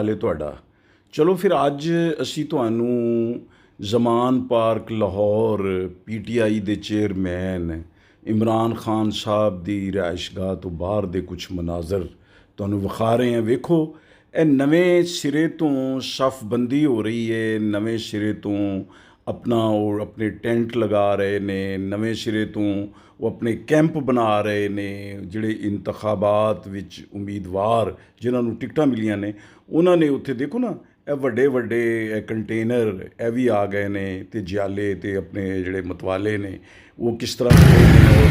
हाल है तुहाडा? चलो फिर अज असी तुहानू जमान पार्क लाहौर PTI दे चेयरमैन इमरान खान साहब दी रिहाइशगाह तो बाहर दे कुछ मनाजर तुहानू विखा रहे हैं। वेखो ए नवें सिरे तो सफ़बंदी हो रही है, नवें सिरे तो अपने टेंट लगा रहे ने, नवें सिरे तो वो अपने कैंप बना रहे ने। जिहड़े इंतखाबात विच उम्मीदवार जिन्होंने टिकटां मिलियां ने उन्होंने उत्थे देखो ना ए वड्डे वड्डे कंटेनर ए भी आ गए ने, ते ज्याले ते अपने जिहड़े मतवाले ने वो किस तरह खड़े ने और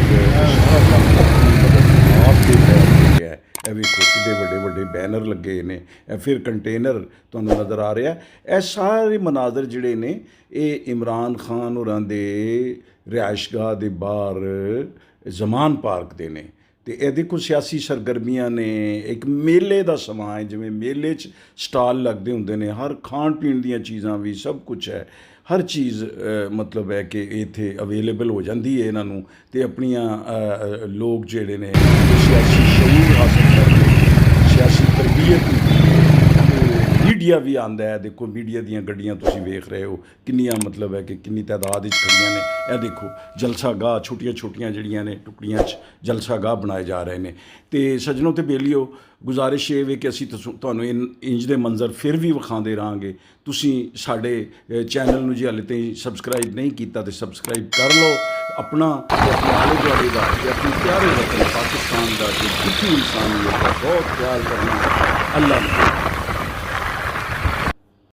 सारा काम अपनी मदद आप दे तैयार हो गया है। ए वेखो किड्डे वड्डे वड्डे बैनर लगे ने, ए फिर कंटेनर तुहानू नज़र आ रहा है। ए सारे मनाजर जिहड़े ने ये इमरान खान होरां दे रिहाइशगाह दे बाहर जमान पार्क दे ने। तो यह देखो सियासी सरगर्मियां ने, एक मेले का समा है, जिमें मेले च स्टाल लगते होंगे ने, हर खाण पीण दीयां चीज़ां भी सब कुछ है, हर चीज़ मतलब है कि इत्थे अवेलेबल हो जाती है इन्हों तो अपनियां लोग जिहड़े ने सियासी शऊर हासिल करके सियासी तरबियत होंदी है। मीडिया भी आंदा है, देखो मीडिया दीयां गड्डियां तुसीं वेख रहे हो किन्नियां मतलब है कि किन्नी तादाद विच खड़ियां ने। यह देखो जलसा गाह छोटियां छोटियां जिहड़ियां ने टुकड़ियां च जलसा गाह बनाए जा रहे हैं। तो सज्जनों ते बेलियो गुजारिश ये वे कि असीं तुहानू इंज दे मंजर फिर भी विखांदे रहांगे। तुसीं साडे चैनल नूं जे हाले ताईं सबसक्राइब नहीं कीता तो सबसक्राइब कर लो। अपना ते अपने आले दुआले दा ते अपने प्यारे वतन पाकिस्तान दा ते दुखी इंसानियत दा बहुत प्यार करना। अल्लाह